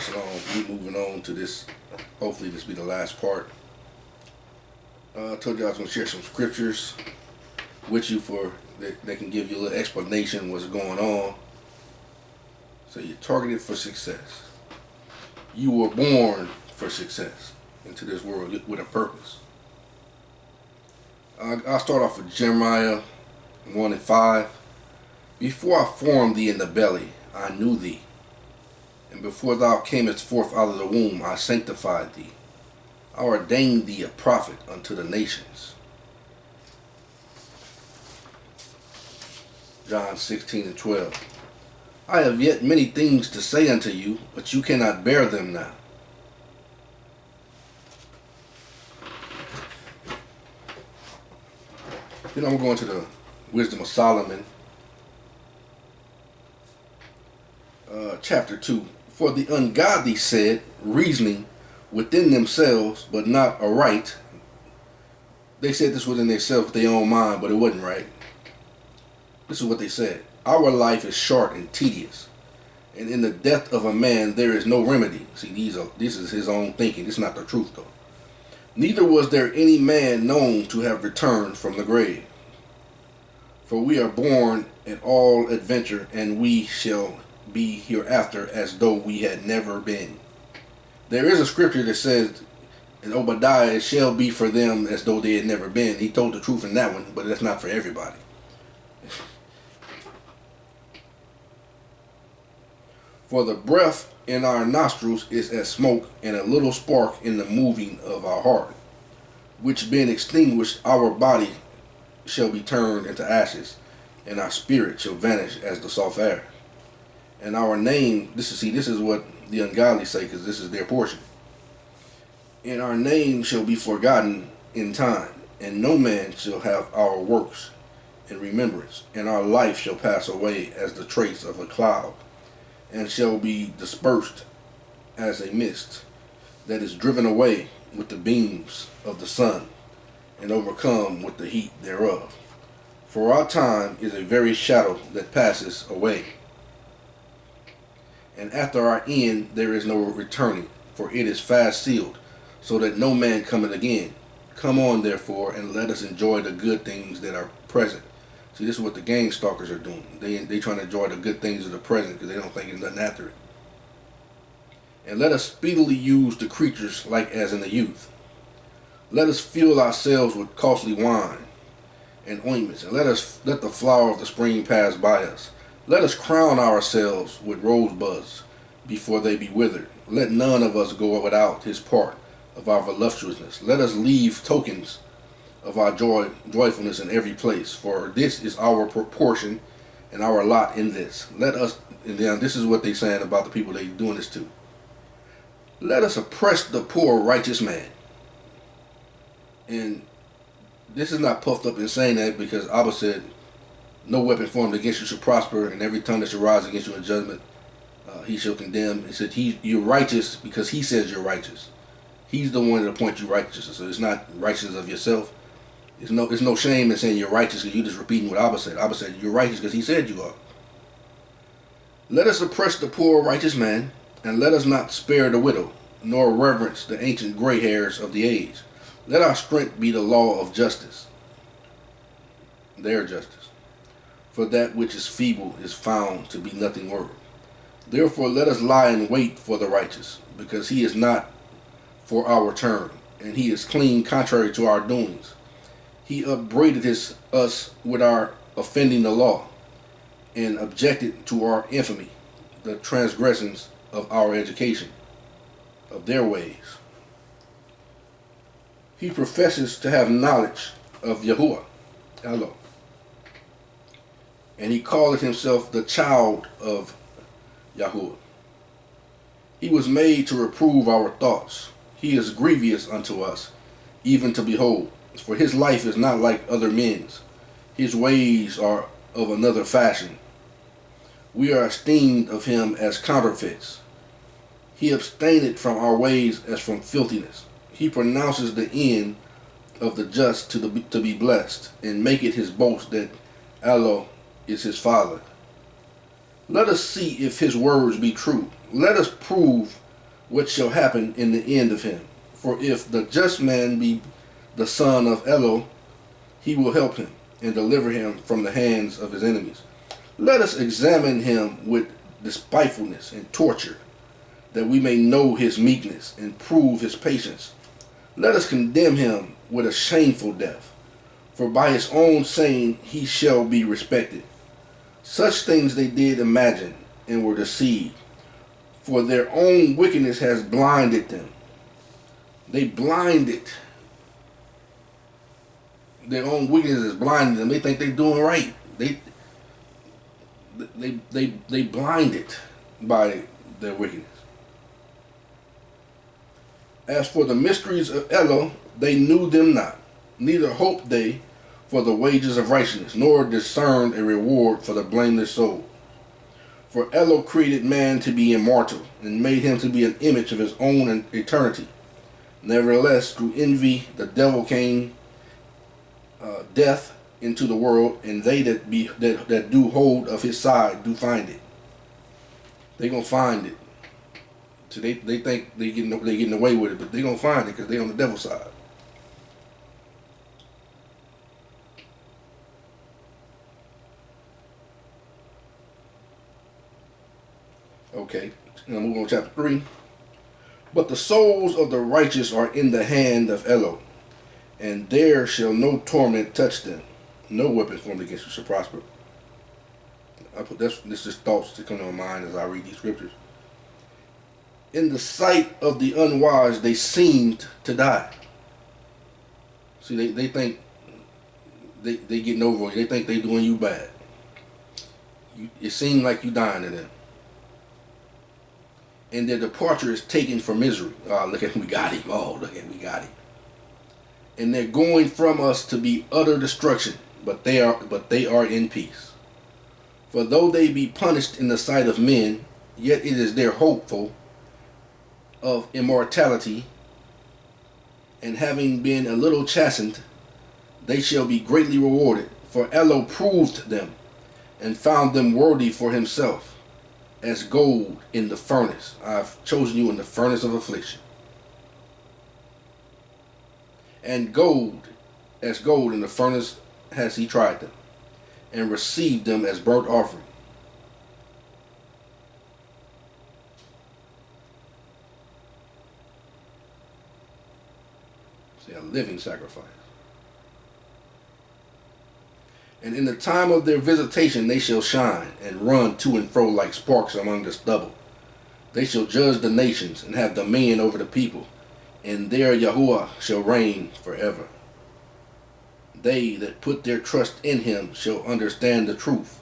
Shalom. We moving on to this. Hopefully, this will be the last part. I told you I was going to share some scriptures with you for that can give you a little explanation of what's going on. So you're targeted for success. You were born for success into this world with a purpose. I'll start off with Jeremiah 1:5. Before I formed thee in the belly, I knew thee. And before thou camest forth out of the womb, I sanctified thee. I ordained thee a prophet unto the nations. John 16:12. I have yet many things to say unto you, but you cannot bear them now. Then I'm going to the Wisdom of Solomon, chapter 2. For the ungodly said, reasoning within themselves, but not aright. They said this within themselves with their own mind, but it wasn't right. This is what they said. Our life is short and tedious, and in the death of a man there is no remedy. See, this is his own thinking. This is not the truth, though. Neither was there any man known to have returned from the grave. For we are born at all adventure, and we shall be hereafter as though we had never been. There is a scripture that says in Obadiah, it shall be for them as though they had never been. He told the truth in that one, but that's not for everybody. For the breath in our nostrils is as smoke, and a little spark in the moving of our heart, which being extinguished, our body shall be turned into ashes, and our spirit shall vanish as the soft air. And our name, this is what the ungodly say, because this is their portion. And our name shall be forgotten in time, and no man shall have our works in remembrance, and our life shall pass away as the trace of a cloud, and shall be dispersed as a mist that is driven away with the beams of the sun, and overcome with the heat thereof. For our time is a very shadow that passes away. And after our end there is no returning, for it is fast sealed, so that no man cometh again. Come on, therefore, and let us enjoy the good things that are present. See, this is what the gang stalkers are doing. They trying to enjoy the good things of the present because they don't think there's nothing after it. And let us speedily use the creatures like as in the youth. Let us fill ourselves with costly wine and ointments, and let the flower of the spring pass by us. Let us crown ourselves with rosebuds before they be withered. Let none of us go without his part of our voluptuousness. Let us leave tokens of our joyfulness in every place, for this is our portion and our lot in this. Let us, and then this is what they're saying about the people they doing this to. Let us oppress the poor righteous man. And this is not puffed up in saying that, because Abba said, no weapon formed against you shall prosper, and every tongue that shall rise against you in judgment, he shall condemn. He said, you're righteous because he says you're righteous. He's the one that appoints you righteous. So it's not righteousness of yourself. There's no shame in saying you're righteous because you're just repeating what Abba said. Abba said, you're righteous because he said you are. Let us oppress the poor righteous man, and let us not spare the widow, nor reverence the ancient gray hairs of the age. Let our strength be the law of justice, their justice. For that which is feeble is found to be nothing worth. Therefore let us lie in wait for the righteous, because he is not for our turn, and he is clean contrary to our doings. He upbraided us with our offending the law, and objected to our infamy, the transgressions of our education, of their ways. He professes to have knowledge of Yahuwah, Allah, and he calleth himself the child of Yahuwah. He was made to reprove our thoughts. He is grievous unto us, even to behold. For his life is not like other men's. His ways are of another fashion. We are esteemed of him as counterfeits. He abstaineth from our ways as from filthiness. He pronounces the end of the just to be blessed, and maketh his boast that Allah is his father. Let us see if his words be true. Let us prove what shall happen in the end of him. For if the just man be the son of Elo, he will help him and deliver him from the hands of his enemies. Let us examine him with despitefulness and torture, that we may know his meekness and prove his patience. Let us condemn him with a shameful death, for by his own saying he shall be respected. Such things they did imagine and were deceived, for their own wickedness has blinded them. They blinded. Their own wickedness has blinded them. They think they're doing right. They blinded by their wickedness. As for the mysteries of Elo, they knew them not, neither hoped they for the wages of righteousness, nor discerned a reward for the blameless soul. For Elo created man to be immortal, and made him to be an image of his own eternity. Nevertheless, through envy, the devil came death into the world, and they that do hold of his side do find it. They gonna find it. So they think they getting away with it, but they gonna find it because they on the devil's side. Okay, now move on to chapter 3. But the souls of the righteous are in the hand of Elo, and there shall no torment touch them. No weapon formed against you shall prosper. This is thoughts that come to my mind as I read these scriptures. In the sight of the unwise, they seemed to die. See, they think they getting over you. They think they doing you bad. It seemed like you dying to them. And their departure is taken for misery. Oh, look at him, we got him. Oh, look at him, we got him. And they're going from us to be utter destruction, but they are in peace. For though they be punished in the sight of men, yet it is their hopeful of immortality, and having been a little chastened, they shall be greatly rewarded. For Elo proved them, and found them worthy for himself, as gold in the furnace. I've chosen you in the furnace of affliction. And gold, as gold in the furnace has he tried them, and received them as burnt offering. See, a living sacrifice. And in the time of their visitation they shall shine, and run to and fro like sparks among the stubble. They shall judge the nations, and have dominion over the people, and there Yahuwah shall reign forever. They that put their trust in him shall understand the truth,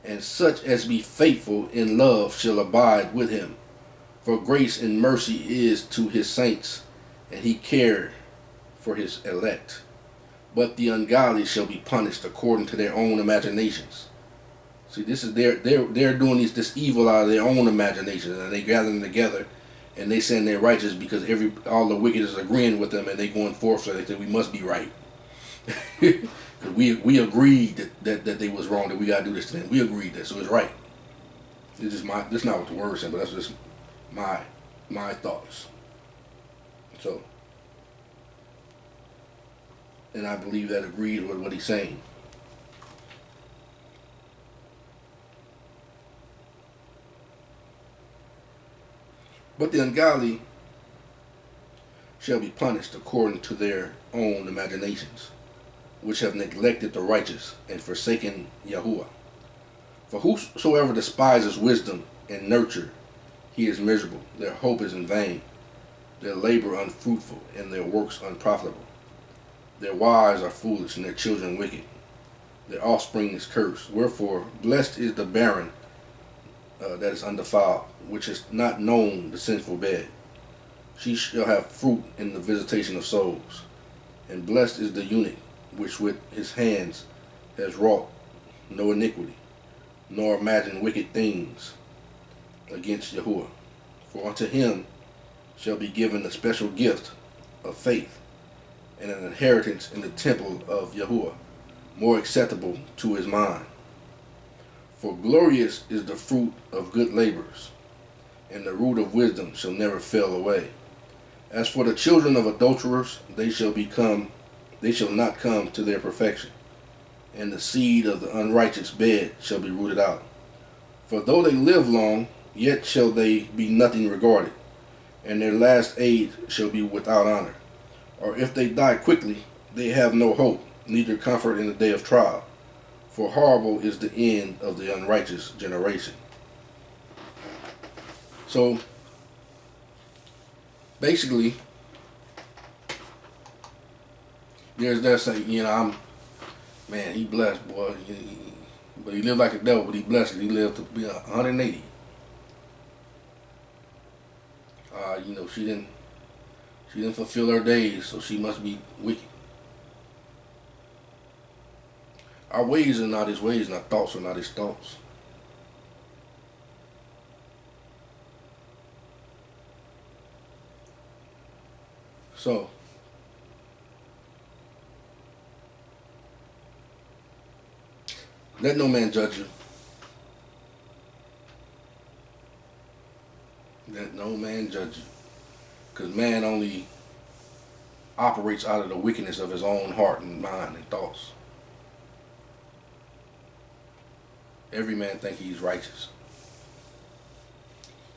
and such as be faithful in love shall abide with him. For grace and mercy is to his saints, and he cared for his elect. But the ungodly shall be punished according to their own imaginations. See, this is they're doing this evil out of their own imaginations, and they gather them together, and they saying they're righteous because all the wicked is agreeing with them, and they going forth, so they say we must be right. Because we agreed that they was wrong, that we gotta do this to them. We agreed that, so it's right. This is not what the word said, but that's just my thoughts. So, and I believe that agreed with what he's saying. But the ungodly shall be punished according to their own imaginations, which have neglected the righteous and forsaken Yahuwah. For whosoever despises wisdom and nurture, he is miserable. Their hope is in vain, their labor unfruitful, and their works unprofitable. Their wives are foolish, and their children wicked. Their offspring is cursed. Wherefore, blessed is the barren that is undefiled, which has not known the sinful bed. She shall have fruit in the visitation of souls. And blessed is the eunuch, which with his hands has wrought no iniquity, nor imagined wicked things against Yahuwah. For unto him shall be given a special gift of faith, and an inheritance in the temple of Yahuwah, more acceptable to his mind. For glorious is the fruit of good labors, and the root of wisdom shall never fail away. As for the children of adulterers, they shall not come to their perfection, and the seed of the unrighteous bed shall be rooted out. For though they live long, yet shall they be nothing regarded, and their last age shall be without honor. Or if they die quickly, they have no hope, neither comfort in the day of trial. For horrible is the end of the unrighteous generation. So, basically, there's that say, man, he blessed, boy. But he lived like a devil, but he blessed. He lived to be 180. She didn't fulfill her days, so she must be wicked. Our ways are not his ways, and our thoughts are not his thoughts. So, let no man judge you. Let no man judge you. Because man only operates out of the wickedness of his own heart and mind and thoughts. Every man think he's righteous.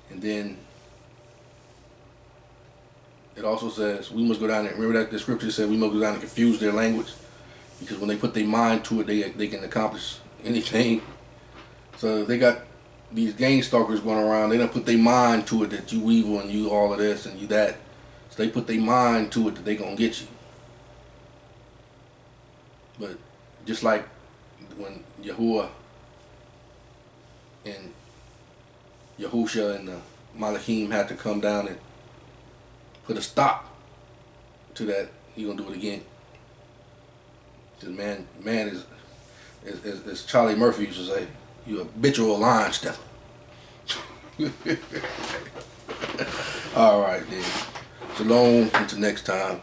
And then it also says we must go down there. Remember that the scripture said we must go down and confuse their language? Because when they put their mind to it, they can accomplish anything. So they got these gang stalkers going around. They don't put their mind to it that you evil and you all of this and you that. So they put their mind to it that they gonna get you. But just like when Yahuwah and Yahusha and the Malachim had to come down and put a stop to that, he gonna do it again. Because man is as Charlie Murphy used to say, you habitual line stepper. All right, then. Shalom until next time.